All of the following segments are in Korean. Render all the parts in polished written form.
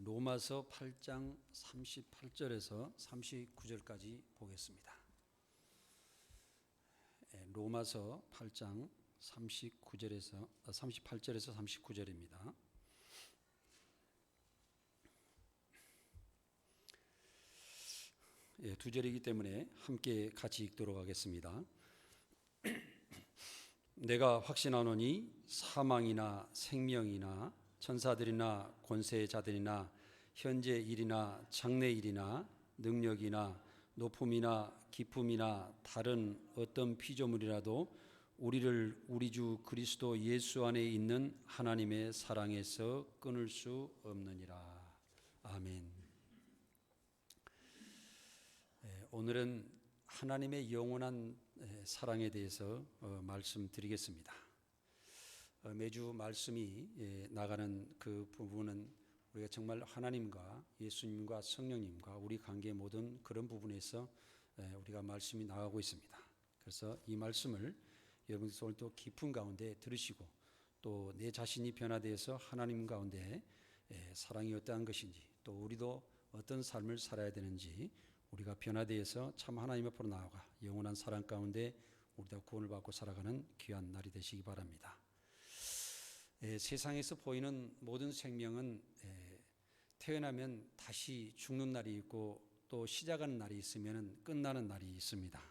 로마서 8장 38절에서 39절까지 보겠습니다. 로마서 8장 38절에서 39절입니다. 두 절이기 때문에 함께 같이 읽도록 하겠습니다. 내가 확신하노니 사망이나 생명이나 천사들이나 권세자들이나 현재 일이나 장래 일이나 능력이나 높음이나 깊음이나 다른 어떤 피조물이라도 우리를 우리 주 그리스도 예수 안에 있는 하나님의 사랑에서 끊을 수 없느니라. 아멘. 오늘은 하나님의 영원한 사랑에 대해서 말씀드리겠습니다. 매주 말씀이 나가는 그 부분은 우리가 정말 하나님과 예수님과 성령님과 우리 관계의 모든 그런 부분에서 우리가 말씀이 나가고 있습니다. 그래서 이 말씀을 여러분께서 오늘 또 깊은 가운데 들으시고 또 내 자신이 변화되어서 하나님 가운데 사랑이 어떠한 것인지 또 우리도 어떤 삶을 살아야 되는지 우리가 변화되어서 참 하나님 앞으로 나아가 영원한 사랑 가운데 우리가 구원을 받고 살아가는 귀한 날이 되시기 바랍니다. 세상에서 보이는 모든 생명은 태어나면 다시 죽는 날이 있고 또 시작하는 날이 있으면 끝나는 날이 있습니다.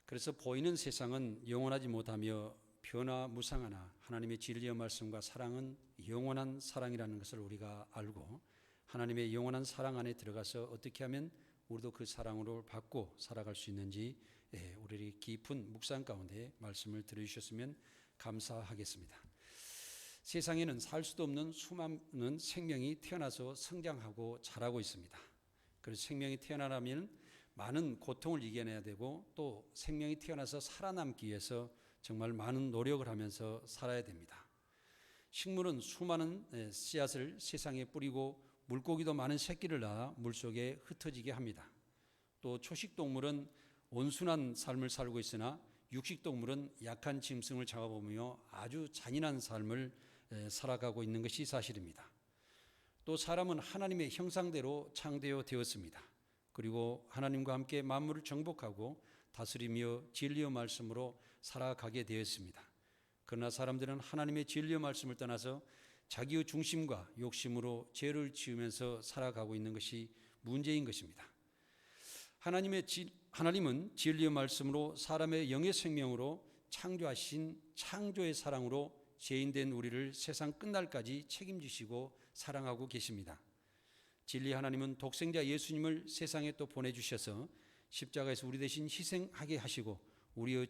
그래서 보이는 세상은 영원하지 못하며 변화무상하나 하나님의 진리의 말씀과 사랑은 영원한 사랑이라는 것을 우리가 알고 하나님의 영원한 사랑 안에 들어가서 어떻게 하면 우리도 그 사랑으로 받고 살아갈 수 있는지 우리 깊은 묵상 가운데 말씀을 들어주셨으면 감사하겠습니다. 세상에는 살 수도 없는 수많은 생명이 태어나서 성장하고 자라고 있습니다. 그래서 생명이 태어나려면 많은 고통을 이겨내야 되고 또 생명이 태어나서 살아남기 위해서 정말 많은 노력을 하면서 살아야 됩니다. 식물은 수많은 씨앗을 세상에 뿌리고 물고기도 많은 새끼를 낳아 물속에 흩어지게 합니다. 또 초식동물은 온순한 삶을 살고 있으나 육식동물은 약한 짐승을 잡아보며 아주 잔인한 삶을 살아가고 있는 것이 사실입니다. 또 사람은 하나님의 형상대로 창조되었습니다. 그리고 하나님과 함께 만물을 정복하고 다스리며 진리의 말씀으로 살아가게 되었습니다. 그러나 사람들은 하나님의 진리의 말씀을 떠나서 자기의 중심과 욕심으로 죄를 지으면서 살아가고 있는 것이 문제인 것입니다. 하나님은 진리의 말씀으로 사람의 영의 생명으로 창조하신 창조의 사랑으로 죄인된 우리를 세상 끝날까지 책임지시고 사랑하고 계십니다. 진리 하나님은 독생자 예수님을 세상에 또 보내주셔서 십자가에서 우리 대신 희생하게 하시고 우리의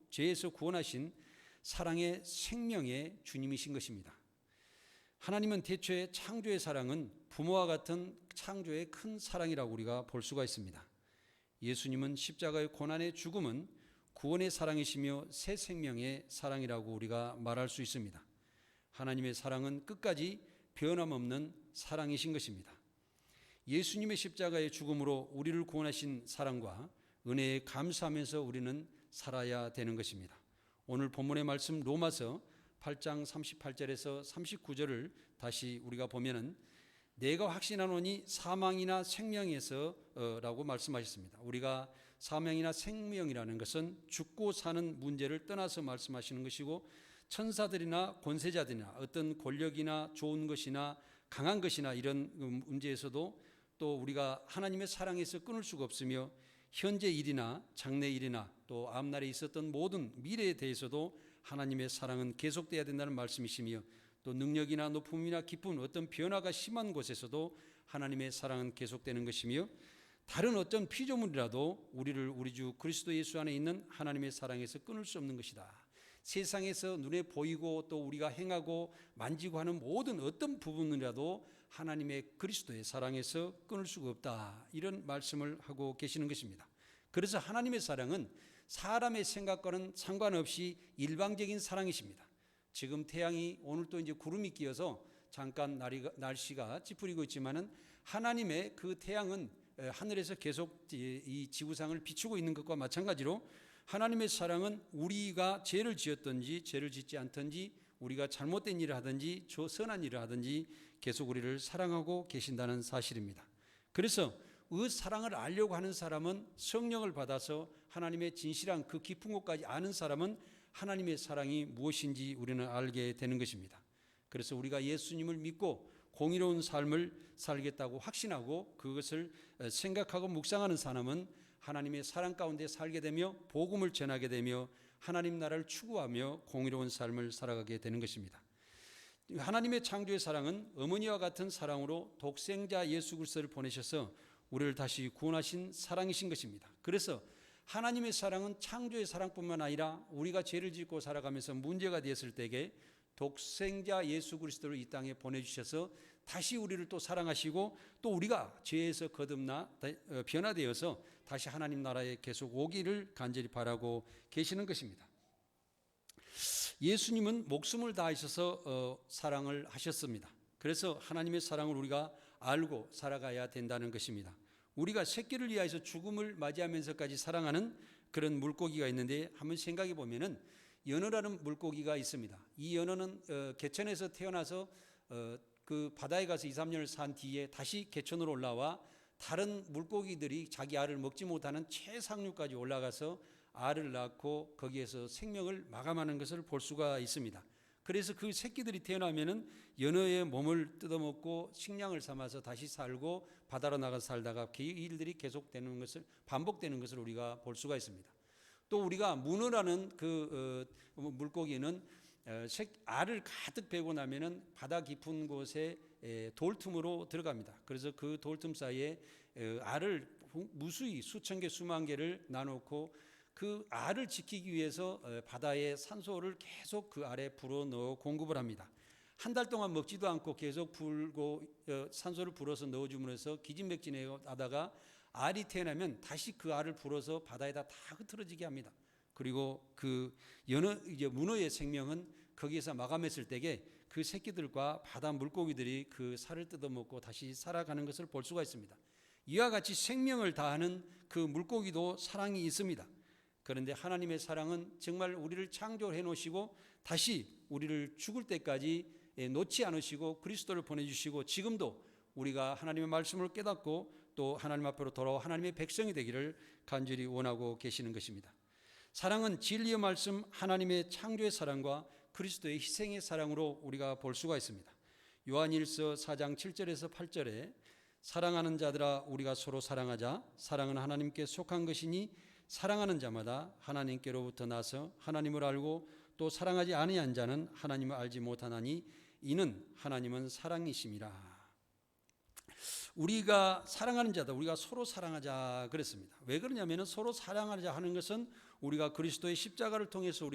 죄에서 구원하신 사랑의 생명의 주님이신 것입니다. 하나님은 대초에 창조의 사랑은 부모와 같은 창조의 큰 사랑이라고 우리가 볼 수가 있습니다. 예수님은 십자가의 고난의 죽음은 구원의 사랑이시며 새 생명의 사랑이라고 우리가 말할 수 있습니다. 하나님의 사랑은 끝까지 변함없는 사랑이신 것입니다. 예수님의 십자가의 죽음으로 우리를 구원하신 사랑과 은혜에 감사하면서 우리는 살아야 되는 것입니다. 오늘 본문의 말씀 로마서 8장 38절에서 39절을 다시 우리가 보면은 내가 확신하노니 사망이나 생명에서 라고 말씀하셨습니다. 우리가 사망이나 생명이라는 것은 죽고 사는 문제를 떠나서 말씀하시는 것이고 천사들이나 권세자들이나 어떤 권력이나 좋은 것이나 강한 것이나 이런 문제에서도 또 우리가 하나님의 사랑에서 끊을 수가 없으며 현재 일이나 장래 일이나 또 앞날에 있었던 모든 미래에 대해서도 하나님의 사랑은 계속돼야 된다는 말씀이시며 또 능력이나 높음이나 깊은 어떤 변화가 심한 곳에서도 하나님의 사랑은 계속되는 것이며 다른 어떤 피조물이라도 우리를 우리 주 그리스도 예수 안에 있는 하나님의 사랑에서 끊을 수 없는 것이다. 세상에서 눈에 보이고 또 우리가 행하고 만지고 하는 모든 어떤 부분이라도 하나님의 그리스도의 사랑에서 끊을 수가 없다. 이런 말씀을 하고 계시는 것입니다. 그래서 하나님의 사랑은 사람의 생각과는 상관없이 일방적인 사랑이십니다. 지금 태양이 오늘 또 이제 구름이 끼어서 잠깐 날씨가 찌푸리고 있지만은 하나님의 그 태양은 하늘에서 계속 이 지구상을 비추고 있는 것과 마찬가지로 하나님의 사랑은 우리가 죄를 지었든지 죄를 짓지 않든지 우리가 잘못된 일을 하든지 선한 일을 하든지 계속 우리를 사랑하고 계신다는 사실입니다. 그래서 그 사랑을 알려고 하는 사람은 성령을 받아서 하나님의 진실한 그 깊은 곳까지 아는 사람은 하나님의 사랑이 무엇인지 우리는 알게 되는 것입니다. 그래서 우리가 예수님을 믿고 공의로운 삶을 살겠다고 확신하고 그것을 생각하고 묵상하는 사람은 하나님의 사랑 가운데 살게 되며 복음을 전하게 되며 하나님 나라를 추구하며 공의로운 삶을 살아가게 되는 것입니다. 하나님의 창조의 사랑은 어머니와 같은 사랑으로 독생자 예수 그리스도를 보내셔서 우리를 다시 구원하신 사랑이신 것입니다. 그래서 하나님의 사랑은 창조의 사랑뿐만 아니라 우리가 죄를 짓고 살아가면서 문제가 되었을 때에 독생자 예수 그리스도를 이 땅에 보내주셔서 다시 우리를 또 사랑하시고 또 우리가 죄에서 거듭나 변화되어서 다시 하나님 나라에 계속 오기를 간절히 바라고 계시는 것입니다. 예수님은 목숨을 다하셔서 사랑을 하셨습니다. 그래서 하나님의 사랑을 우리가 알고 살아가야 된다는 것입니다. 우리가 새끼를 위하여서 죽음을 맞이하면서까지 사랑하는 그런 물고기가 있는데 한번 생각해 보면은 연어라는 물고기가 있습니다. 이 연어는 개천에서 태어나서 그 바다에 가서 2, 3년을 산 뒤에 다시 개천으로 올라와 다른 물고기들이 자기 알을 먹지 못하는 최상류까지 올라가서 알을 낳고 거기에서 생명을 마감하는 것을 볼 수가 있습니다. 그래서 그 새끼들이 태어나면은 연어의 몸을 뜯어먹고 식량을 삼아서 다시 살고 바다로 나가서 살다가 그 일들이 계속되는 것을 반복되는 것을 우리가 볼 수가 있습니다. 또 우리가 문어라는 그 물고기는 알을 가득 베고 나면은 바다 깊은 곳에 돌틈으로 들어갑니다. 그래서 그 돌틈 사이에 알을 무수히 수천 개 수만 개를 나놓고 그 알을 지키기 위해서 바다에 산소를 계속 그 알에 불어넣어 공급을 합니다. 한 달 동안 먹지도 않고 계속 불고 산소를 불어서 넣어줌으로써 기진맥진하다가 알이 태어나면 다시 그 알을 불어서 바다에다 다 흐트러지게 합니다. 그리고 그 문어의 생명은 거기에서 마감했을 때에 그 새끼들과 바다 물고기들이 그 살을 뜯어먹고 다시 살아가는 것을 볼 수가 있습니다. 이와 같이 생명을 다하는 그 물고기도 사랑이 있습니다. 그런데 하나님의 사랑은 정말 우리를 창조해 놓으시고 다시 우리를 죽을 때까지 놓지 않으시고 그리스도를 보내주시고 지금도 우리가 하나님의 말씀을 깨닫고 또 하나님 앞으로 돌아와 하나님의 백성이 되기를 간절히 원하고 계시는 것입니다. 사랑은 진리의 말씀 하나님의 창조의 사랑과 그리스도의 희생의 사랑으로 우리가 볼 수가 있습니다. 요한일서 4장 7절에서 8절에 사랑하는 자들아 우리가 서로 사랑하자. 사랑은 하나님께 속한 것이니 사랑하는 자마다 하나님께로부터 나서 하나님을 알고 또 사랑하지 아니한 자는 하나님을 알지 못하나니 이는 하나님은 사랑이심이라. 우리가 사랑하는 자다. 우리가 서로 사랑하자 그랬습니다. 왜 그러냐면 서로 사랑하자 하는 것은 우리가 그리스도의 십자가를 통해서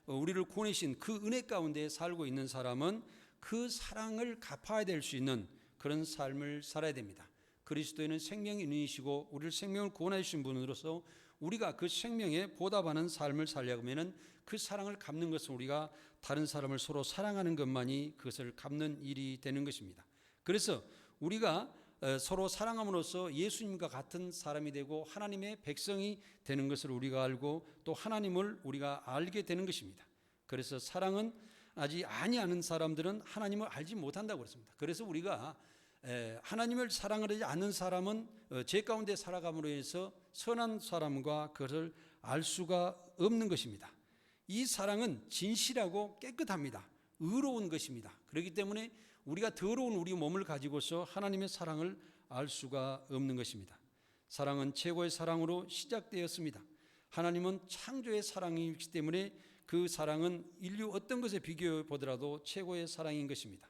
우리를 구원하신 그 은혜 가운데 살고 있는 사람은 그 사랑을 갚아야 될 수 있는 그런 삶을 살아야 됩니다. 그리스도에는 생명이 있으시고 우리를 생명을 구원해 주신 분으로서 우리가 그 생명에 보답하는 삶을 살려고 하면 그 사랑을 갚는 것은 우리가 다른 사람을 서로 사랑하는 것만이 그것을 갚는 일이 되는 것입니다. 그래서 우리가 서로 사랑함으로써 예수님과 같은 사람이 되고 하나님의 백성이 되는 것을 우리가 알고 또 하나님을 우리가 알게 되는 것입니다. 그래서 사랑은 아직 아니하는 사람들은 하나님을 알지 못한다고 그랬습니다. 그래서 우리가 하나님을 사랑하지 않는 사람은 죄 가운데 살아감으로 해서 선한 사람과 그것을 알 수가 없는 것입니다. 이 사랑은 진실하고 깨끗합니다. 의로운 것입니다. 그렇기 때문에 우리가 더러운 우리 몸을 가지고서 하나님의 사랑을 알 수가 없는 것입니다. 사랑은 최고의 사랑으로 시작되었습니다. 하나님은 창조의 사랑이기 때문에 그 사랑은 인류 어떤 것에 비교해 보더라도 최고의 사랑인 것입니다.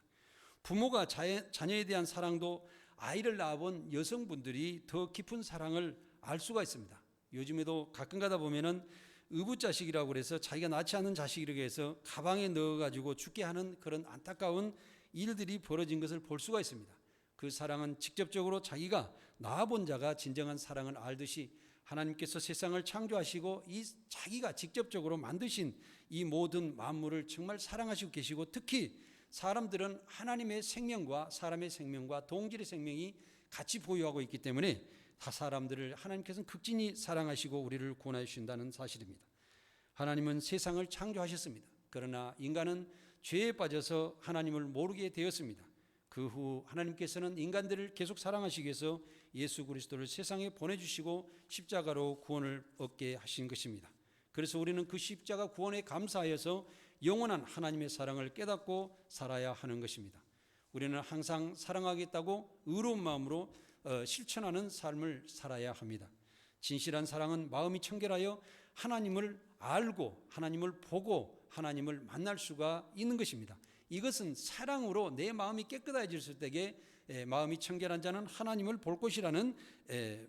부모가 자녀에 대한 사랑도 아이를 낳아본 여성분들이 더 깊은 사랑을 알 수가 있습니다. 요즘에도 가끔 가다 보면은 의붓자식이라고 그래서 자기가 낳지 않은 자식이라고 해서 가방에 넣어가지고 죽게 하는 그런 안타까운 일들이 벌어진 것을 볼 수가 있습니다. 그 사랑은 직접적으로 자기가 낳아본 자가 진정한 사랑을 알듯이 하나님께서 세상을 창조하시고 이 자기가 직접적으로 만드신 이 모든 만물을 정말 사랑하시고 계시고 특히 사람들은 하나님의 생명과 사람의 생명과 동질의 생명이 같이 보유하고 있기 때문에 다 사람들을 하나님께서는 극진히 사랑하시고 우리를 구원해 주신다는 사실입니다. 하나님은 세상을 창조하셨습니다. 그러나 인간은 죄에 빠져서 하나님을 모르게 되었습니다. 그 후 하나님께서는 인간들을 계속 사랑하시기 위해서 예수 그리스도를 세상에 보내주시고 십자가로 구원을 얻게 하신 것입니다. 그래서 우리는 그 십자가 구원에 감사하여서 영원한 하나님의 사랑을 깨닫고 살아야 하는 것입니다. 우리는 항상 사랑하겠다고 의로운 마음으로 실천하는 삶을 살아야 합니다. 진실한 사랑은 마음이 청결하여 하나님을 알고 하나님을 보고 하나님을 만날 수가 있는 것입니다. 이것은 사랑으로 내 마음이 깨끗해질 때에 마음이 청결한 자는 하나님을 볼 것이라는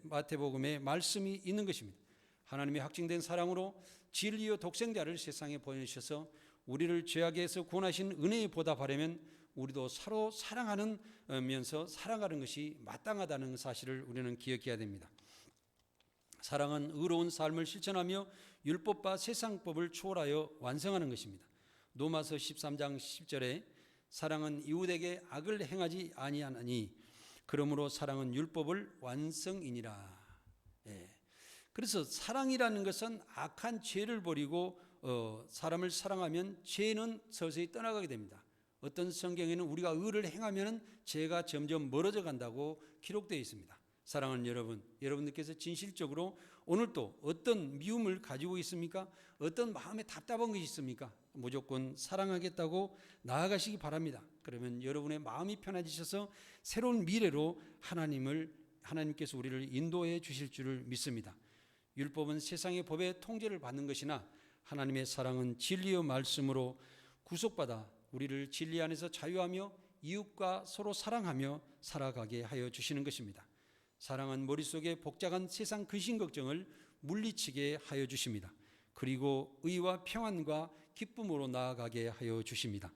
마태복음의 말씀이 있는 것입니다. 하나님의 확증된 사랑으로 진리의 독생자를 세상에 보내주셔서 우리를 죄악에서 구원하신 은혜에 보답하려면 우리도 서로 사랑하면서 살아가는 것이 마땅하다는 사실을 우리는 기억해야 됩니다. 사랑은 의로운 삶을 실천하며 율법과 세상법을 초월하여 완성하는 것입니다. 로마서 13장 10절에 사랑은 이웃에게 악을 행하지 아니하나니 그러므로 사랑은 율법을 완성이니라. 그래서 사랑이라는 것은 악한 죄를 버리고 사람을 사랑하면 죄는 서서히 떠나가게 됩니다. 어떤 성경에는 우리가 의를 행하면 죄가 점점 멀어져 간다고 기록되어 있습니다. 사랑하는 여러분들께서 진실적으로 오늘도 어떤 미움을 가지고 있습니까? 어떤 마음에 답답한 것이 있습니까? 무조건 사랑하겠다고 나아가시기 바랍니다. 그러면 여러분의 마음이 편해지셔서 새로운 미래로 하나님께서 우리를 인도해 주실 줄을 믿습니다. 율법은 세상의 법의 통제를 받는 것이나 하나님의 사랑은 진리의 말씀으로 구속받아 우리를 진리 안에서 자유하며 이웃과 서로 사랑하며 살아가게 하여 주시는 것입니다. 사랑은 머릿속에 복잡한 세상 근심 걱정을 물리치게 하여 주십니다. 그리고 의와 평안과 기쁨으로 나아가게 하여 주십니다.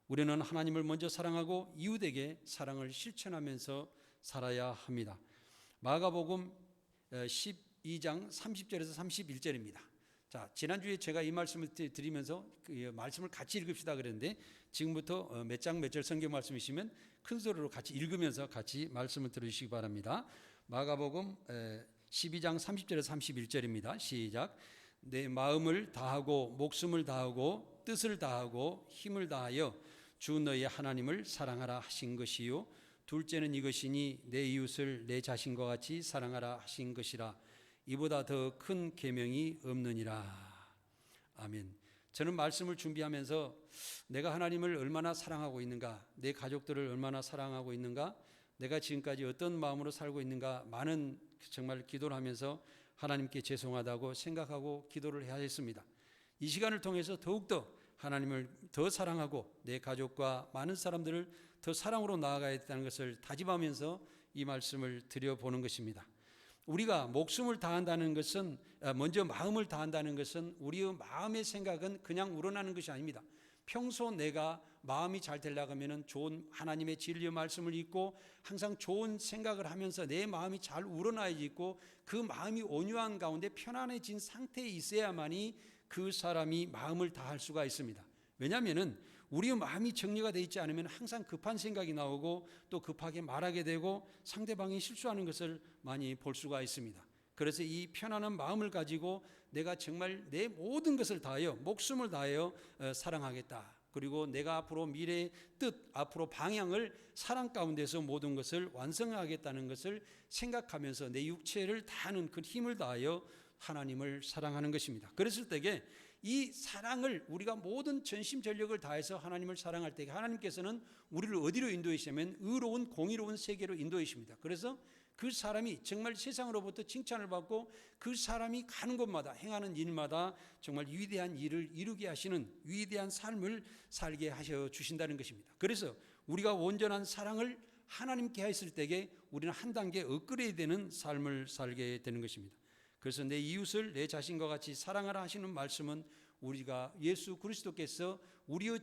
우리는 하나님을 먼저 사랑하고 이웃에게 사랑을 실천하면서 살아야 합니다. 마가복음 12장 30절에서 31절입니다. 자, 지난주에 제가 이 말씀을 드리면서 그 말씀을 같이 읽읍시다 그랬는데 지금부터 몇 장 몇 절 성경 말씀이시면 큰 소리로 같이 읽으면서 같이 말씀을 들으시기 바랍니다. 마가복음 12장 30절에서 31절입니다. 시작. 내 마음을 다하고 목숨을 다하고 뜻을 다하고 힘을 다하여 주 너희 하나님을 사랑하라 하신 것이요 둘째는 이것이니 내 이웃을 내 자신과 같이 사랑하라 하신 것이라. 이보다 더 큰 계명이 없느니라. 아멘. 저는 말씀을 준비하면서 내가 하나님을 얼마나 사랑하고 있는가, 내 가족들을 얼마나 사랑하고 있는가, 내가 지금까지 어떤 마음으로 살고 있는가 많은 정말 기도를 하면서 하나님께 죄송하다고 생각하고 기도를 해야 했습니다. 이 시간을 통해서 더욱더 하나님을 더 사랑하고 내 가족과 많은 사람들을 더 사랑으로 나아가야 했다는 것을 다짐하면서 이 말씀을 드려보는 것입니다. 우리가 목숨을 다한다는 것은 먼저 마음을 다한다는 것은 우리의 마음의 생각은 그냥 우러나는 것이 아닙니다. 평소 내가 마음이 잘 되려고 하면 좋은 하나님의 진리의 말씀을 읽고 항상 좋은 생각을 하면서 내 마음이 잘 우러나야지 있고 그 마음이 온유한 가운데 편안해진 상태에 있어야만이 그 사람이 마음을 다할 수가 있습니다. 왜냐하면 우리의 마음이 정리가 되어 있지 않으면 항상 급한 생각이 나오고 또 급하게 말하게 되고 상대방이 실수하는 것을 많이 볼 수가 있습니다. 그래서 이 편안한 마음을 가지고 내가 정말 내 모든 것을 다하여 목숨을 다하여 사랑하겠다. 그리고 내가 앞으로 미래의 뜻, 앞으로 방향을 사랑 가운데서 모든 것을 완성하겠다는 것을 생각하면서 내 육체를 다하는 그 힘을 다하여 하나님을 사랑하는 것입니다. 그랬을 때에 이 사랑을 우리가 모든 전심전력을 다해서 하나님을 사랑할 때 하나님께서는 우리를 어디로 인도하시냐면 의로운 공의로운 세계로 인도하십니다. 그래서 그 사람이 정말 세상으로부터 칭찬을 받고 그 사람이 가는 곳마다 행하는 일마다 정말 위대한 일을 이루게 하시는 위대한 삶을 살게 하셔 주신다는 것입니다. 그래서 우리가 온전한 사랑을 하나님께 했을 때에 우리는 한 단계 업그레이드되는 삶을 살게 되는 것입니다. 그래서 내 이웃을 내 자신과 같이 사랑하라 하시는 말씀은 우리가 예수 그리스도께서 우리의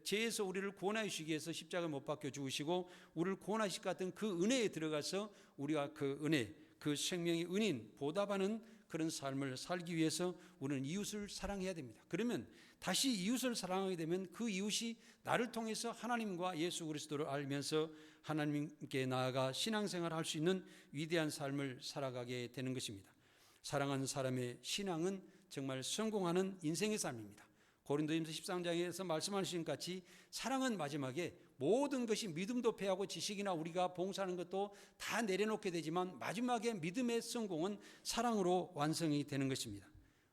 죄에서 우리를 구원하여 주시기 위해서 십자가에 못 박혀 죽으시고 우리를 구원하실 것 같은 그 은혜에 들어가서 우리가 그 은혜, 그 생명의 은인 보답하는 그런 삶을 살기 위해서 우리는 이웃을 사랑해야 됩니다. 그러면 다시 이웃을 사랑하게 되면 그 이웃이 나를 통해서 하나님과 예수 그리스도를 알면서 하나님께 나아가 신앙생활을 할 수 있는 위대한 삶을 살아가게 되는 것입니다. 사랑하는 사람의 신앙은 정말 성공하는 인생의 삶입니다. 고린도전서 13장에서 말씀하신 것 같이 사랑은 마지막에 모든 것이 믿음도 패하고 지식이나 우리가 봉사하는 것도 다 내려놓게 되지만 마지막에 믿음의 성공은 사랑으로 완성이 되는 것입니다.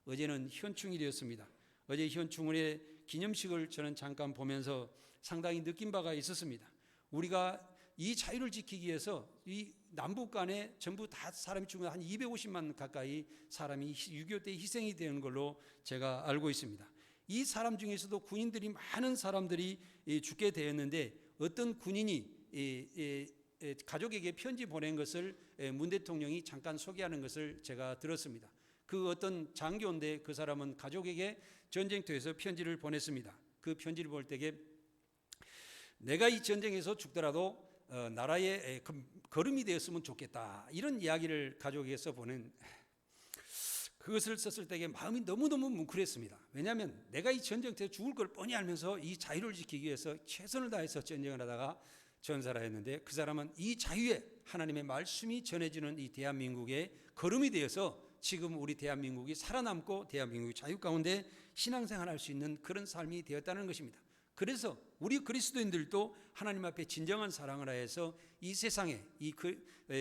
어제는 현충일이었습니다. 어제 현충일의 기념식을 저는 잠깐 보면서 상당히 느낀 바가 있었습니다. 우리가 이 자유를 지키기 위해서 이 남북 간에 전부 다 사람이 죽으면 한 250만 가까이 사람이 6.25 때 희생이 되는 걸로 제가 알고 있습니다. 이 사람 중에서도 군인들이 많은 사람들이 죽게 되었는데 어떤 군인이 가족에게 편지 보낸 것을 문 대통령이 잠깐 소개하는 것을 제가 들었습니다. 그 어떤 장교인데 그 사람은 가족에게 전쟁터에서 편지를 보냈습니다. 그 편지를 볼 때에 내가 이 전쟁에서 죽더라도 나라의 걸음이 되었으면 좋겠다, 이런 이야기를 가족에게 보낸, 그것을 썼을 때에 마음이 너무너무 뭉클했습니다. 왜냐하면 내가 이 전쟁터에 죽을 걸 뻔히 알면서 이 자유를 지키기 위해서 최선을 다해서 전쟁을 하다가 전사를 했는데, 그 사람은 이 자유에 하나님의 말씀이 전해지는 이 대한민국의 걸음이 되어서 지금 우리 대한민국이 살아남고 대한민국이 자유 가운데 신앙생활할 수 있는 그런 삶이 되었다는 것입니다. 그래서 우리 그리스도인들도 하나님 앞에 진정한 사랑을 하여서 이 세상에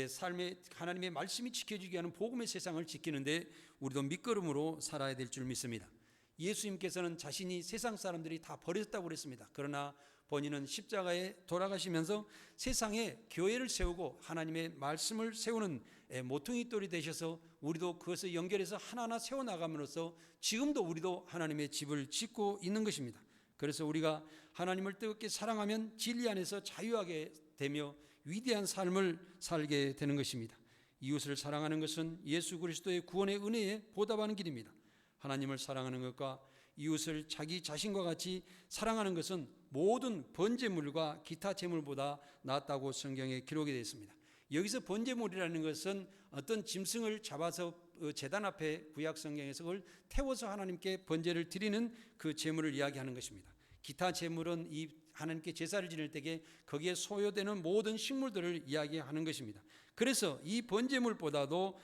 삶의 하나님의 말씀이 지켜지게 하는 복음의 세상을 지키는데 우리도 밑거름으로 살아야 될 줄 믿습니다. 예수님께서는 자신이 세상 사람들이 다 버렸다고 그랬습니다. 그러나 본인은 십자가에 돌아가시면서 세상에 교회를 세우고 하나님의 말씀을 세우는 모퉁이 돌이 되셔서 우리도 그것을 연결해서 하나하나 세워나감으로써 지금도 우리도 하나님의 집을 짓고 있는 것입니다. 그래서 우리가 하나님을 뜨겁게 사랑하면 진리 안에서 자유하게 되며 위대한 삶을 살게 되는 것입니다. 이웃을 사랑하는 것은 예수 그리스도의 구원의 은혜에 보답하는 길입니다. 하나님을 사랑하는 것과 이웃을 자기 자신과 같이 사랑하는 것은 모든 번제물과 기타 제물보다 낫다고 성경에 기록이 되어 있습니다. 여기서 번제물이라는 것은 어떤 짐승을 잡아서 제단 앞에 구약 성경에서 그걸 태워서 하나님께 번제를 드리는 그 제물을 이야기하는 것입니다. 기타 제물은 이 하나님께 제사를 지낼 때에 거기에 소요되는 모든 식물들을 이야기하는 것입니다. 그래서 이 번제물보다도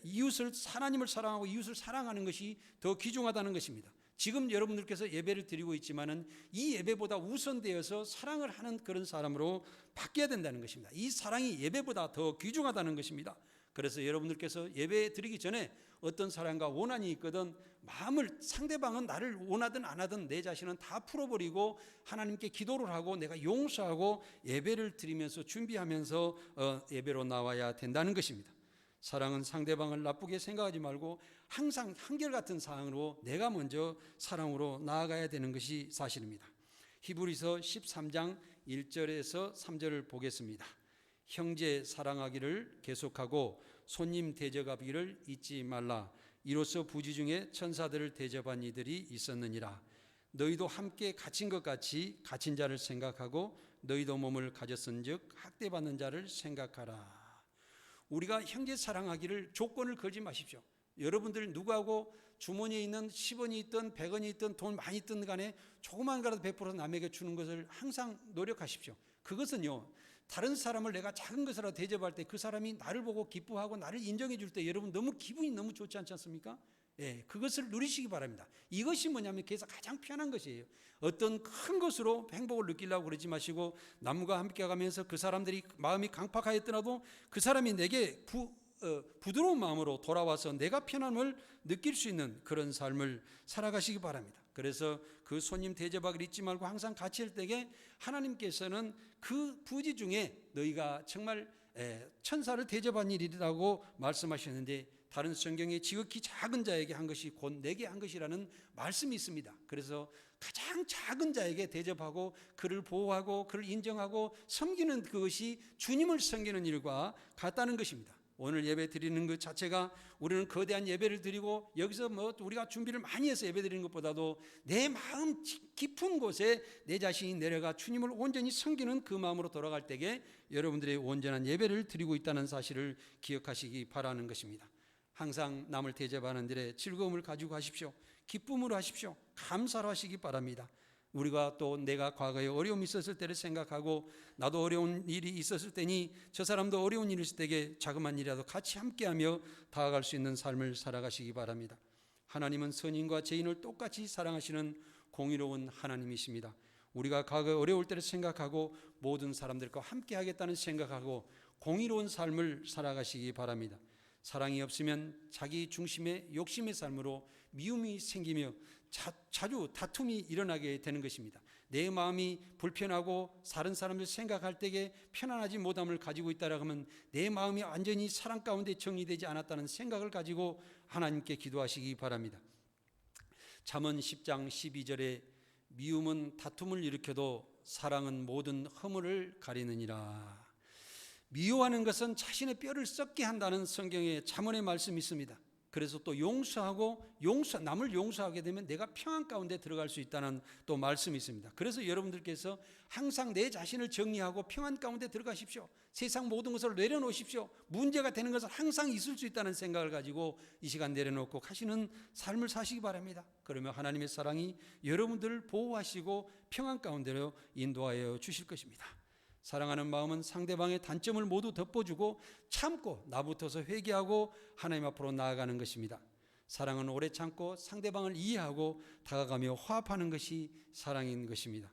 이웃을, 하나님을 사랑하고 이웃을 사랑하는 것이 더 귀중하다는 것입니다. 지금 여러분들께서 예배를 드리고 있지만은 이 예배보다 우선되어서 사랑을 하는 그런 사람으로 바뀌어야 된다는 것입니다. 이 사랑이 예배보다 더 귀중하다는 것입니다. 그래서 여러분들께서 예배 드리기 전에 어떤 사람과 원한이 있거든 마음을, 상대방은 나를 원하든 안 하든 내 자신은 다 풀어버리고 하나님께 기도를 하고 내가 용서하고 예배를 드리면서 준비하면서 예배로 나와야 된다는 것입니다. 사랑은 상대방을 나쁘게 생각하지 말고 항상 한결같은 사랑으로 내가 먼저 사랑으로 나아가야 되는 것이 사실입니다. 히브리서 13장 1절에서 3절을 보겠습니다. 형제 사랑하기를 계속하고 손님 대접하기를 잊지 말라. 이로써 부지 중에 천사들을 대접한 이들이 있었느니라. 너희도 함께 갇힌 것 같이 갇힌 자를 생각하고 너희도 몸을 가졌은즉 학대받는 자를 생각하라. 우리가 형제 사랑하기를 조건을 걸지 마십시오. 여러분들 누구하고 주머니에 있는 10원이 있든 100원이 있든 돈 많이 있든 간에 조그만 거라도 베풀어서 남에게 주는 것을 항상 노력하십시오. 그것은요, 다른 사람을 내가 작은 것이라도 대접할 때 그 사람이 나를 보고 기뻐하고 나를 인정해 줄 때 여러분 너무 기분이 너무 좋지 않지 않습니까? 예, 그것을 누리시기 바랍니다. 이것이 뭐냐면 그래서 가장 편한 것이에요. 어떤 큰 것으로 행복을 느끼려고 그러지 마시고 남과 함께 가면서 그 사람들이 마음이 강팍하였더라도 그 사람이 내게 부드러운 마음으로 돌아와서 내가 편함을 느낄 수 있는 그런 삶을 살아가시기 바랍니다. 그래서 그 손님 대접하기를 잊지 말고 항상 같이 할 때에 하나님께서는 그 부지 중에 너희가 정말 천사를 대접한 일이라고 말씀하셨는데 다른 성경에 지극히 작은 자에게 한 것이 곧 내게 한 것이라는 말씀이 있습니다. 그래서 가장 작은 자에게 대접하고 그를 보호하고 그를 인정하고 섬기는 그것이 주님을 섬기는 일과 같다는 것입니다. 오늘 예배 드리는 것 자체가 우리는 거대한 예배를 드리고 여기서 뭐 우리가 준비를 많이 해서 예배 드리는 것보다도 내 마음 깊은 곳에 내 자신이 내려가 주님을 온전히 섬기는 그 마음으로 돌아갈 때에 여러분들의 온전한 예배를 드리고 있다는 사실을 기억하시기 바라는 것입니다. 항상 남을 대접하는 일에 즐거움을 가지고 하십시오. 기쁨으로 하십시오. 감사로 하시기 바랍니다. 우리가 또 내가 과거에 어려움이 있었을 때를 생각하고 나도 어려운 일이 있었을 때니 저 사람도 어려운 일이 있을 때에 자그마한 일이라도 같이 함께하며 다가갈 수 있는 삶을 살아가시기 바랍니다. 하나님은 선인과 죄인을 똑같이 사랑하시는 공의로운 하나님이십니다. 우리가 과거 어려울 때를 생각하고 모든 사람들과 함께 하겠다는 생각하고 공의로운 삶을 살아가시기 바랍니다. 사랑이 없으면 자기 중심의 욕심의 삶으로 미움이 생기며 자주 다툼이 일어나게 되는 것입니다. 내 마음이 불편하고 다른 사람들 생각할 때에 편안하지 못함을 가지고 있다라고 하면 내 마음이 완전히 사랑 가운데 정리되지 않았다는 생각을 가지고 하나님께 기도하시기 바랍니다. 잠언 10장 12절에 미움은 다툼을 일으켜도 사랑은 모든 허물을 가리느니라. 미워하는 것은 자신의 뼈를 썩게 한다는 성경의 잠언의 말씀이 있습니다. 그래서 또 남을 용서하게 되면 내가 평안 가운데 들어갈 수 있다는 또 말씀이 있습니다. 그래서 여러분들께서 항상 내 자신을 정리하고 평안 가운데 들어가십시오. 세상 모든 것을 내려놓으십시오. 문제가 되는 것은 항상 있을 수 있다는 생각을 가지고 이 시간 내려놓고 가시는 삶을 사시기 바랍니다. 그러면 하나님의 사랑이 여러분들을 보호하시고 평안 가운데로 인도하여 주실 것입니다. 사랑하는 마음은 상대방의 단점을 모두 덮어주고 참고 나부터서 회개하고 하나님 앞으로 나아가는 것입니다. 사랑은 오래 참고 상대방을 이해하고 다가가며 화합하는 것이 사랑인 것입니다.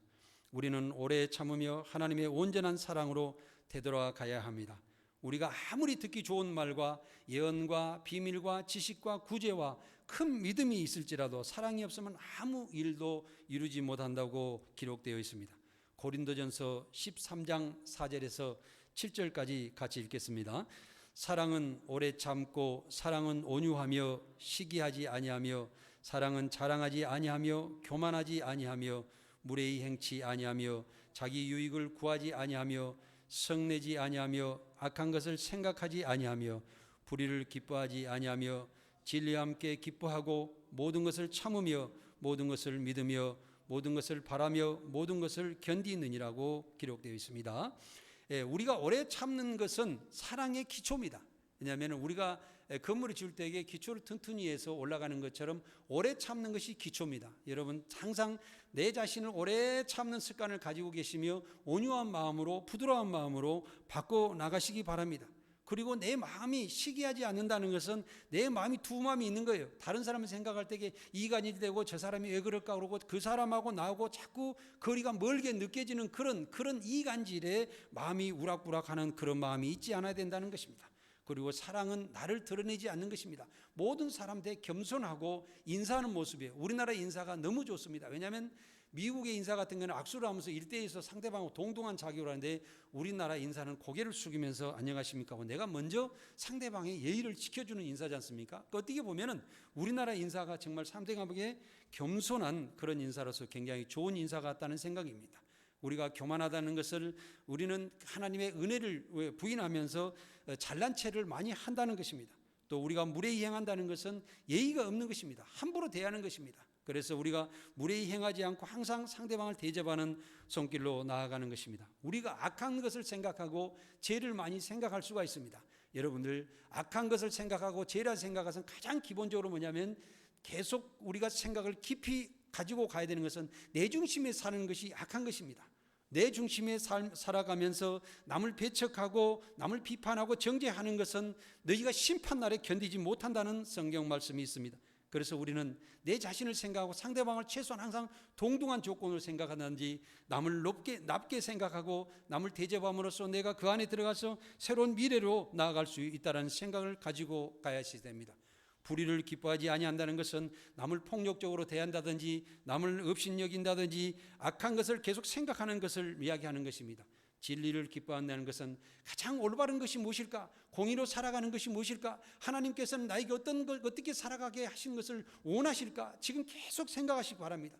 우리는 오래 참으며 하나님의 온전한 사랑으로 되돌아가야 합니다. 우리가 아무리 듣기 좋은 말과 예언과 비밀과 지식과 구제와 큰 믿음이 있을지라도 사랑이 없으면 아무 일도 이루지 못한다고 기록되어 있습니다. 고린도전서 13장 4절에서 7절까지 같이 읽겠습니다. 사랑은 오래 참고 사랑은 온유하며 시기하지 아니하며 사랑은 자랑하지 아니하며 교만하지 아니하며 무례히 행치 아니하며 자기 유익을 구하지 아니하며 성내지 아니하며 악한 것을 생각하지 아니하며 불의를 기뻐하지 아니하며 진리와 함께 기뻐하고 모든 것을 참으며 모든 것을 믿으며 모든 것을 바라며 모든 것을 견디느니라고 기록되어 있습니다. 우리가 오래 참는 것은 사랑의 기초입니다. 왜냐하면 우리가 건물을 지을 때에 기초를 튼튼히 해서 올라가는 것처럼 오래 참는 것이 기초입니다. 여러분 항상 내 자신을 오래 참는 습관을 가지고 계시며 온유한 마음으로 부드러운 마음으로 바꿔 나가시기 바랍니다. 그리고 내 마음이 시기하지 않는다는 것은 내 마음이 두 마음이 있는 거예요. 다른 사람을 생각할 때 이간이 되고 저 사람이 왜 그럴까 그러고 그 사람하고 나하고 자꾸 거리가 멀게 느껴지는 그런 이간질에 마음이 우락부락하는 그런 마음이 있지 않아야 된다는 것입니다. 그리고 사랑은 나를 드러내지 않는 것입니다. 모든 사람들 겸손하고 인사하는 모습이에요. 우리나라 인사가 너무 좋습니다. 왜냐하면 미국의 인사 같은 경우는 악수를 하면서 일대에서 상대방하고 동등한 자격을 하는데 우리나라 인사는 고개를 숙이면서 안녕하십니까 하고 내가 먼저 상대방의 예의를 지켜주는 인사지 않습니까? 어떻게 보면은 우리나라 인사가 정말 상대방에게 겸손한 그런 인사로서 굉장히 좋은 인사 같다는 생각입니다. 우리가 교만하다는 것을 우리는 하나님의 은혜를 부인하면서 잘난 체를 많이 한다는 것입니다. 또 우리가 무례히 행한다는 것은 예의가 없는 것입니다. 함부로 대하는 것입니다. 그래서 우리가 무례히 행하지 않고 항상 상대방을 대접하는 손길로 나아가는 것입니다. 우리가 악한 것을 생각하고 죄를 많이 생각할 수가 있습니다. 여러분들 악한 것을 생각하고 죄라 생각하는 가장 기본적으로 뭐냐면 계속 우리가 생각을 깊이 가지고 가야 되는 것은 내 중심에 사는 것이 악한 것입니다. 내 중심에 살아가면서 남을 배척하고 남을 비판하고 정죄하는 것은 너희가 심판날에 견디지 못한다는 성경 말씀이 있습니다. 그래서 우리는 내 자신을 생각하고 상대방을 최소한 항상 동등한 조건으로 생각하는지 남을 낮게 생각하고 남을 대접함으로써 내가 그 안에 들어가서 새로운 미래로 나아갈 수 있다는 생각을 가지고 가야 됩니다. 불의를 기뻐하지 아니한다는 것은 남을 폭력적으로 대한다든지 남을 업신여긴다든지 악한 것을 계속 생각하는 것을 이야기하는 것입니다. 진리를 기뻐한다는 것은 가장 올바른 것이 무엇일까? 공의로 살아가는 것이 무엇일까? 하나님께서는 나에게 어떻게 살아가게 하시는 것을 원하실까? 지금 계속 생각하시기 바랍니다.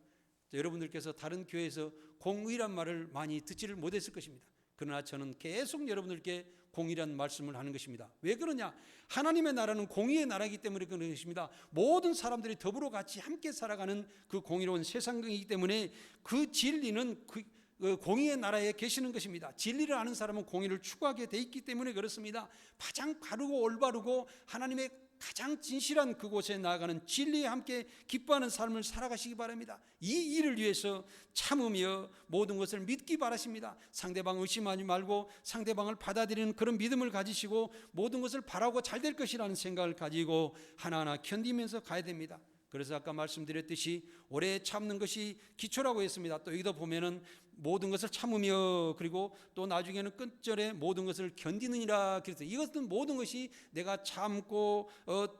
여러분들께서 다른 교회에서 공의란 말을 많이 듣지를 못했을 것입니다. 그러나 저는 계속 여러분들께 공의란 말씀을 하는 것입니다. 왜 그러냐? 하나님의 나라는 공의의 나라이기 때문에 그런 것입니다. 모든 사람들이 더불어 같이 함께 살아가는 그 공의로운 세상이기 때문에 그 진리는 공의의 나라에 계시는 것입니다. 진리를 아는 사람은 공의를 추구하게 돼 있기 때문에 그렇습니다. 가장 바르고 올바르고 하나님의 가장 진실한 그곳에 나아가는 진리에 함께 기뻐하는 삶을 살아가시기 바랍니다. 이 일을 위해서 참으며 모든 것을 믿기 바라십니다. 상대방 의심하지 말고 상대방을 받아들이는 그런 믿음을 가지시고 모든 것을 바라고 잘 될 것이라는 생각을 가지고 하나하나 견디면서 가야 됩니다. 그래서 아까 말씀드렸듯이 오래 참는 것이 기초라고 했습니다. 또 여기도 보면은 모든 것을 참으며, 그리고 또 나중에는 끝절에 모든 것을 견디느니라 그래서 이것은 모든 것이 내가 참고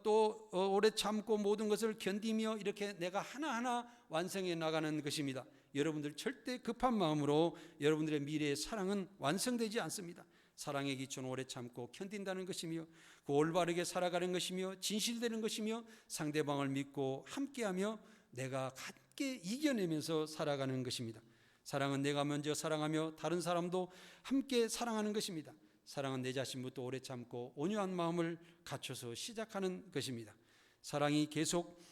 또 오래 참고 모든 것을 견디며 이렇게 내가 하나하나 완성해 나가는 것입니다. 여러분들 절대 급한 마음으로 여러분들의 미래의 사랑은 완성되지 않습니다. 사랑의 기초는 오래 참고 견딘다는 것이며, 그 올바르게 살아가는 것이며, 진실되는 것이며, 상대방을 믿고 함께하며 내가 함께 이겨내면서 살아가는 것입니다. 사랑은 내가 먼저 사랑하며 다른 사람도 함께 사랑하는 것입니다. 사랑은 내 자신부터 오래 참고 온유한 마음을 갖춰서 시작하는 것입니다. 사랑이 계속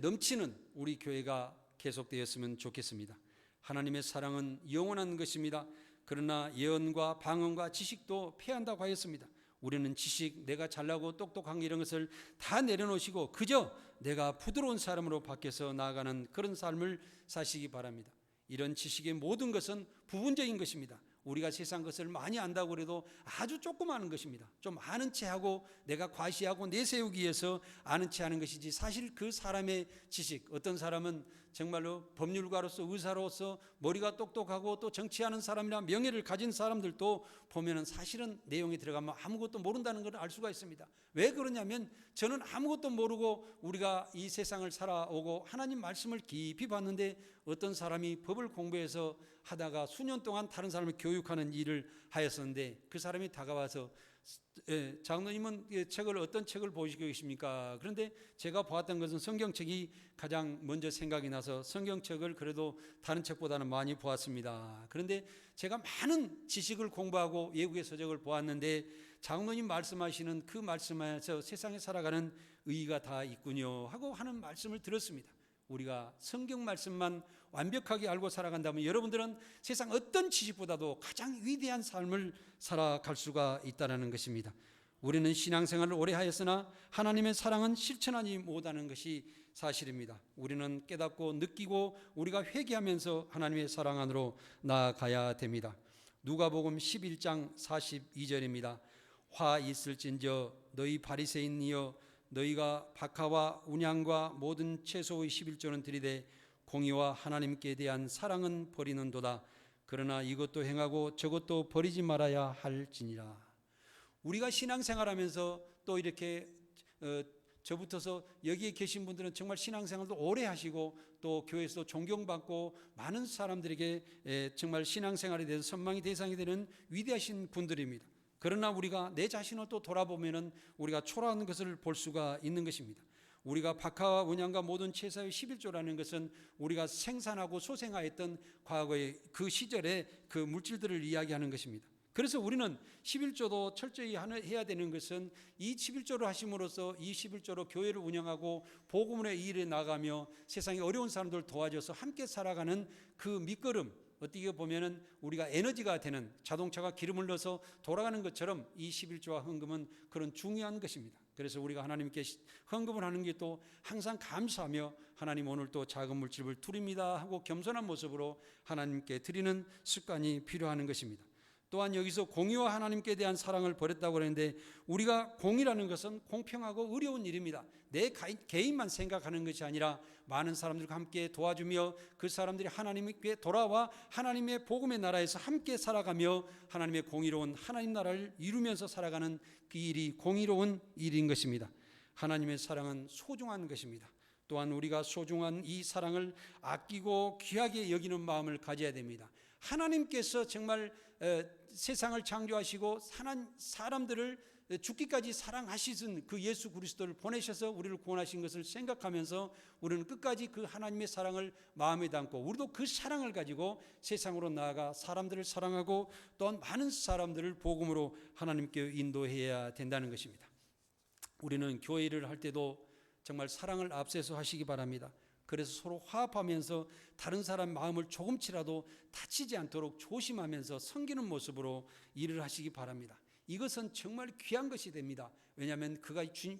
넘치는 우리 교회가 계속되었으면 좋겠습니다. 하나님의 사랑은 영원한 것입니다. 그러나 예언과 방언과 지식도 패한다고 하였습니다. 우리는 지식, 내가 잘나고 똑똑한 이런 것을 다 내려놓으시고 그저 내가 부드러운 사람으로 바뀌어서 나아가는 그런 삶을 사시기 바랍니다. 이런 지식의 모든 것은 부분적인 것입니다. 우리가 세상 것을 많이 안다고 해도 아주 조금 아는 것입니다. 좀 아는 체하고 내가 과시하고 내세우기 위해서 아는 체하는 것이지, 사실 그 사람의 지식, 어떤 사람은 정말로 법률가로서, 의사로서 머리가 똑똑하고 또 정치하는 사람이나 명예를 가진 사람들도 보면은 사실은 내용이 들어가면 아무것도 모른다는 걸 알 수가 있습니다. 왜 그러냐면 저는 아무것도 모르고 우리가 이 세상을 살아오고 하나님 말씀을 깊이 봤는데, 어떤 사람이 법을 공부해서 하다가 수년 동안 다른 사람을 교육하는 일을 하였었는데 그 사람이 다가와서 장로님은 책을 어떤 책을 보시고 계십니까? 그런데 제가 보았던 것은 성경책이 가장 먼저 생각이 나서 성경책을 그래도 다른 책보다는 많이 보았습니다. 그런데 제가 많은 지식을 공부하고 외국의 서적을 보았는데 장로님 말씀하시는 그 말씀에서 세상에 살아가는 의의가 다 있군요 하고 하는 말씀을 들었습니다. 우리가 성경 말씀만 완벽하게 알고 살아간다면 여러분들은 세상 어떤 지식보다도 가장 위대한 삶을 살아갈 수가 있다는 것입니다. 우리는 신앙생활을 오래 하였으나 하나님의 사랑은 실천하지 못하는 것이 사실입니다. 우리는 깨닫고 느끼고 우리가 회개하면서 하나님의 사랑 안으로 나아가야 됩니다. 누가복음 11장 42절입니다. 화 있을진저 너희 바리새인이여, 너희가 박하와 운양과 모든 채소의 11조는 드리되 공의와 하나님께 대한 사랑은 버리는도다. 그러나 이것도 행하고 저것도 버리지 말아야 할지니라. 우리가 신앙생활하면서 또 이렇게 저부터서 여기에 계신 분들은 정말 신앙생활도 오래 하시고 또 교회에서도 존경받고 많은 사람들에게 정말 신앙생활에 대해서 선망의 대상이 되는 위대하신 분들입니다. 그러나 우리가 내 자신을 또 돌아보면은 우리가 초라한 것을 볼 수가 있는 것입니다. 우리가 박하와 원양과 모든 채소의 11조라는 것은 우리가 생산하고 소생하였던 과거의 그 시절의 그 물질들을 이야기하는 것입니다. 그래서 우리는 11조도 철저히 해야 되는 것은 이 11조를 하심으로써 이 11조로 교회를 운영하고 복음의 일에 나가며 세상에 어려운 사람들을 도와줘서 함께 살아가는 그 밑거름, 어떻게 보면은 우리가 에너지가 되는 자동차가 기름을 넣어서 돌아가는 것처럼 이 11조와 헌금은 그런 중요한 것입니다. 그래서 우리가 하나님께 헌금을 하는 게 또 항상 감사하며 하나님 오늘 또 작은 물질을 드립니다 하고 겸손한 모습으로 하나님께 드리는 습관이 필요한 것입니다. 또한 여기서 공의와 하나님께 대한 사랑을 버렸다고 하는데, 우리가 공의라는 것은 공평하고 의로운 일입니다. 내 개인만 생각하는 것이 아니라 많은 사람들과 함께 도와주며 그 사람들이 하나님께 돌아와 하나님의 복음의 나라에서 함께 살아가며 하나님의 공의로운 하나님 나라를 이루면서 살아가는 그 일이 공의로운 일인 것입니다. 하나님의 사랑은 소중한 것입니다. 또한 우리가 소중한 이 사랑을 아끼고 귀하게 여기는 마음을 가져야 됩니다. 하나님께서 정말 세상을 창조하시고 사람들을 죽기까지 사랑하시는 그 예수 그리스도를 보내셔서 우리를 구원하신 것을 생각하면서 우리는 끝까지 그 하나님의 사랑을 마음에 담고 우리도 그 사랑을 가지고 세상으로 나아가 사람들을 사랑하고 또한 많은 사람들을 복음으로 하나님께 인도해야 된다는 것입니다. 우리는 교회를 할 때도 정말 사랑을 앞세서 하시기 바랍니다. 그래서 서로 화합하면서 다른 사람 마음을 조금치라도 다치지 않도록 조심하면서 섬기는 모습으로 일을 하시기 바랍니다. 이것은 정말 귀한 것이 됩니다. 왜냐하면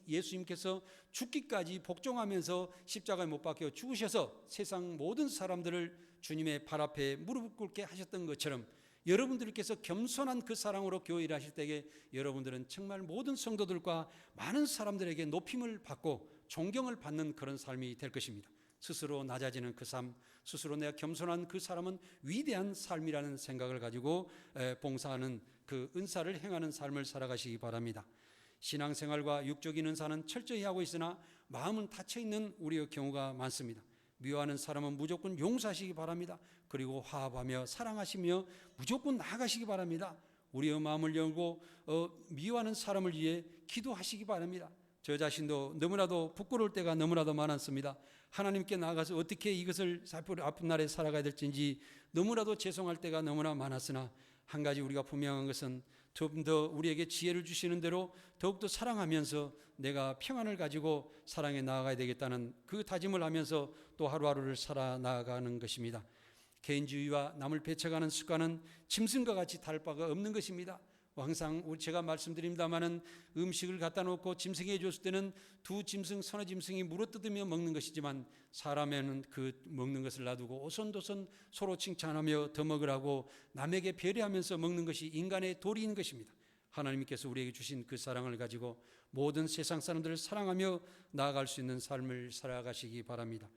예수님께서 죽기까지 복종하면서 십자가에 못 박혀 죽으셔서 세상 모든 사람들을 주님의 발 앞에 무릎 꿇게 하셨던 것처럼 여러분들께서 겸손한 그 사랑으로 교회를 하실 때에 여러분들은 정말 모든 성도들과 많은 사람들에게 높임을 받고 존경을 받는 그런 삶이 될 것입니다. 스스로 낮아지는 그 삶, 스스로 내가 겸손한 그 사람은 위대한 삶이라는 생각을 가지고 봉사하는 그 은사를 행하는 삶을 살아가시기 바랍니다. 신앙생활과 육적인 은사는 철저히 하고 있으나 마음은 닫혀있는 우리의 경우가 많습니다. 미워하는 사람은 무조건 용서하시기 바랍니다. 그리고 화합하며 사랑하시며 무조건 나아가시기 바랍니다. 우리의 마음을 열고 미워하는 사람을 위해 기도하시기 바랍니다. 저 자신도 너무나도 부끄러울 때가 너무나도 많았습니다. 하나님께 나아가서 어떻게 이것을 아픈 날에 살아가야 될지 너무나도 죄송할 때가 너무나 많았으나 한 가지 우리가 분명한 것은 좀 더 우리에게 지혜를 주시는 대로 더욱더 사랑하면서 내가 평안을 가지고 사랑에 나아가야 되겠다는 그 다짐을 하면서 또 하루하루를 살아나가는 것입니다. 개인주의와 남을 배척하는 습관은 짐승과 같이 다를 바가 없는 것입니다. 항상 제가 말씀드립니다마는 음식을 갖다 놓고 짐승에게 줬을 때는 두 짐승, 서너 짐승이 물어뜯으며 먹는 것이지만 사람에는 그 먹는 것을 놔두고 오손도손 서로 칭찬하며 더 먹으라고 남에게 배려하면서 먹는 것이 인간의 도리인 것입니다. 하나님께서 우리에게 주신 그 사랑을 가지고 모든 세상 사람들을 사랑하며 나아갈 수 있는 삶을 살아가시기 바랍니다.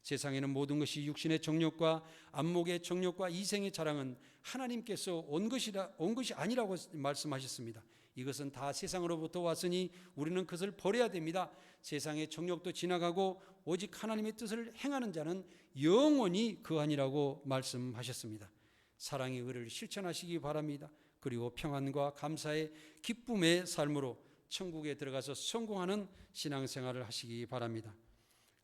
세상에는 모든 것이 육신의 정욕과 안목의 정욕과 이생의 자랑은 하나님께서 온 것이 아니라고 말씀하셨습니다. 이것은 다 세상으로부터 왔으니 우리는 그것을 버려야 됩니다. 세상의 정욕도 지나가고 오직 하나님의 뜻을 행하는 자는 영원히 그하니라고 말씀하셨습니다. 사랑의 의를 실천하시기 바랍니다. 그리고 평안과 감사의 기쁨의 삶으로 천국에 들어가서 성공하는 신앙생활을 하시기 바랍니다.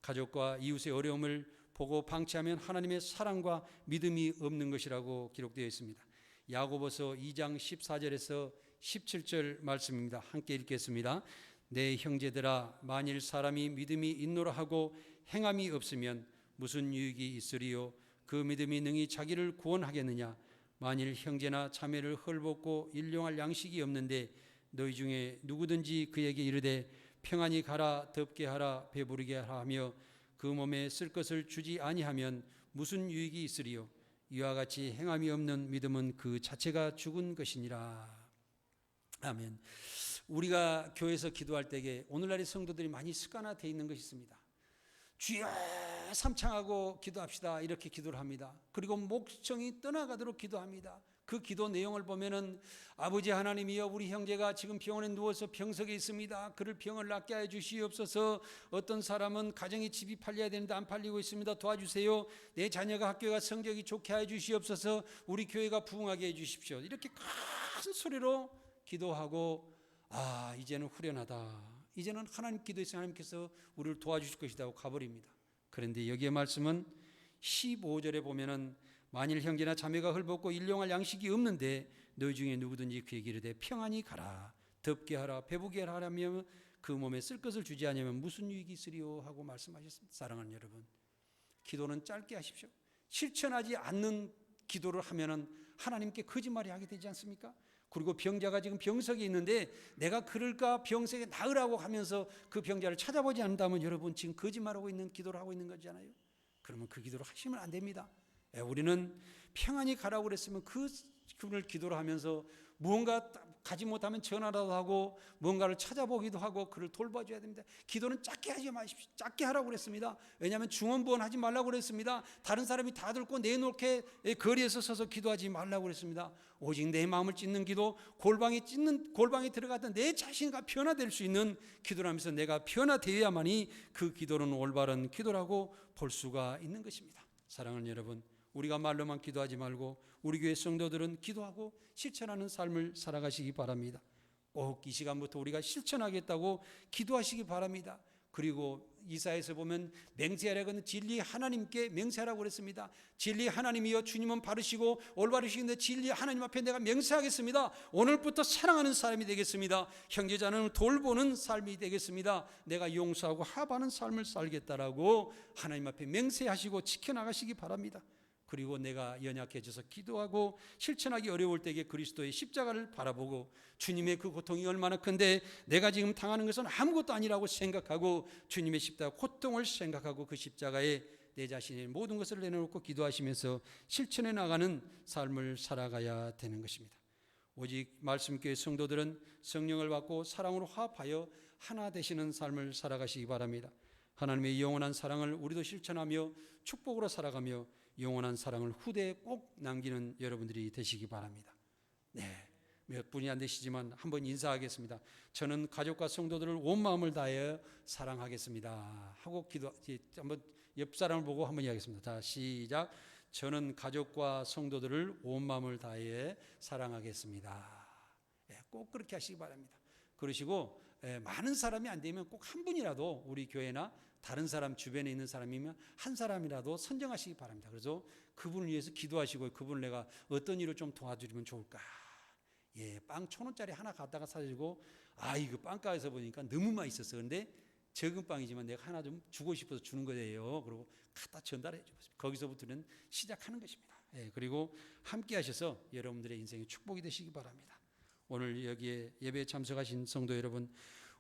가족과 이웃의 어려움을 보고 방치하면 하나님의 사랑과 믿음이 없는 것이라고 기록되어 있습니다. 야고보서 2장 14절에서 17절 말씀입니다. 함께 읽겠습니다. 내 형제들아, 만일 사람이 믿음이 있노라 하고 행함이 없으면 무슨 유익이 있으리요? 그 믿음이 능히 자기를 구원하겠느냐? 만일 형제나 자매를 헐벗고 일용할 양식이 없는데 너희 중에 누구든지 그에게 이르되 평안히 가라, 덥게 하라, 배부르게 하라 하며 그 몸에 쓸 것을 주지 아니하면 무슨 유익이 있으리요? 이와 같이 행함이 없는 믿음은 그 자체가 죽은 것이니라. 아멘. 우리가 교회에서 기도할 때에 오늘날의 성도들이 많이 습관화되어 있는 것이 있습니다. 주여 삼창하고 기도합시다, 이렇게 기도를 합니다. 그리고 목청이 떠나가도록 기도합니다. 그 기도 내용을 보면은 아버지 하나님이여, 우리 형제가 지금 병원에 누워서 병석에 있습니다. 그를 병을 낫게 하여 주시옵소서. 어떤 사람은 가정의 집이 팔려야 되는데 안 팔리고 있습니다. 도와주세요. 내 자녀가 학교에 가 성적이 좋게 하여 주시옵소서. 우리 교회가 부흥하게 해 주십시오. 이렇게 큰 소리로 기도하고 이제는 후련하다, 이제는 하나님 기도해서 하나님께서 우리를 도와주실 것이다 하고 가버립니다. 그런데 여기에 말씀은 15절에 보면은 만일 형제나 자매가 헐벗고 일용할 양식이 없는데 너희 중에 누구든지 그에게 이르되 평안히 가라, 덥게 하라, 배부게 하라 하면 그 몸에 쓸 것을 주지 않으면 무슨 유익이 있으리요? 하고 말씀하셨습니다. 사랑하는 여러분, 기도는 짧게 하십시오. 실천하지 않는 기도를 하면은 하나님께 거짓말이 하게 되지 않습니까? 그리고 병자가 지금 병석에 있는데 내가 그럴까 병석에 나으라고 하면서 그 병자를 찾아보지 않는다면 여러분 지금 거짓말하고 있는 기도를 하고 있는 거잖아요. 그러면 그 기도를 하시면 안 됩니다. 우리는 평안히 가라고 그랬으면 그분을 기도를 하면서 무언가 가지 못하면 전화라도 하고 뭔가를 찾아보기도 하고 그를 돌봐줘야 됩니다. 기도는 짧게 하지 마십시오. 짧게 하라고 그랬습니다. 왜냐하면 중언부언 하지 말라고 그랬습니다. 다른 사람이 다 듣고 내놓게 거리에서 서서 기도하지 말라고 그랬습니다. 오직 내 마음을 찢는 기도, 골방에 들어갔던 내 자신과 변화될 수 있는 기도를 하면서 내가 변화되어야만이 그 기도는 올바른 기도라고 볼 수가 있는 것입니다. 사랑하는 여러분, 우리가 말로만 기도하지 말고 우리 교회 성도들은 기도하고 실천하는 삶을 살아가시기 바랍니다. 꼭 이 시간부터 우리가 실천하겠다고 기도하시기 바랍니다. 그리고 이사야에서 보면 맹세하라고는 진리 하나님께 맹세하라고 그랬습니다. 진리 하나님이여, 주님은 바르시고 올바르시는데 진리 하나님 앞에 내가 맹세하겠습니다. 오늘부터 사랑하는 사람이 되겠습니다. 형제자는 돌보는 삶이 되겠습니다. 내가 용서하고 합하는 삶을 살겠다라고 하나님 앞에 맹세하시고 지켜나가시기 바랍니다. 그리고 내가 연약해져서 기도하고 실천하기 어려울 때에 그리스도의 십자가를 바라보고 주님의 그 고통이 얼마나 큰데 내가 지금 당하는 것은 아무것도 아니라고 생각하고 주님의 십자가 고통을 생각하고 그 십자가에 내 자신의 모든 것을 내놓고 기도하시면서 실천해 나가는 삶을 살아가야 되는 것입니다. 오직 말씀교회 성도들은 성령을 받고 사랑으로 화합하여 하나 되시는 삶을 살아가시기 바랍니다. 하나님의 영원한 사랑을 우리도 실천하며 축복으로 살아가며 영원한 사랑을 후대에 꼭 남기는 여러분들이 되시기 바랍니다. 네, 몇 분이 안 되시지만 한번 인사하겠습니다. 저는 가족과 성도들을 온 마음을 다하여 사랑하겠습니다 하고 한번 옆 사람을 보고 한번 이야기하겠습니다. 자, 시작. 저는 가족과 성도들을 온 마음을 다하여 사랑하겠습니다. 꼭 그렇게 하시기 바랍니다. 그러시고 많은 사람이 안 되면 꼭 한 분이라도 우리 교회나 다른 사람 주변에 있는 사람이면 한 사람이라도 선정하시기 바랍니다. 그래서 그분을 위해서 기도하시고 그분을 내가 어떤 일을 좀 도와드리면 좋을까. 빵 1,000원짜리 하나 갖다가 사주고 이거 빵가게에서 보니까 너무 맛있었어. 그런데 적은 빵이지만 내가 하나 좀 주고 싶어서 주는 거예요. 그리고 갖다 전달해 주세요. 거기서부터는 시작하는 것입니다. 그리고 함께 하셔서 여러분들의 인생의 축복이 되시기 바랍니다. 오늘 여기에 예배에 참석하신 성도 여러분,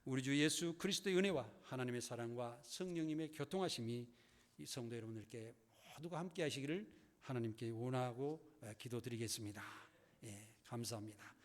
우리 주 예수 그리스도의 은혜와 하나님의 사랑과 성령님의 교통하심이 이 성도 여러분들께 모두가 함께 하시기를 하나님께 원하고 기도드리겠습니다. 감사합니다.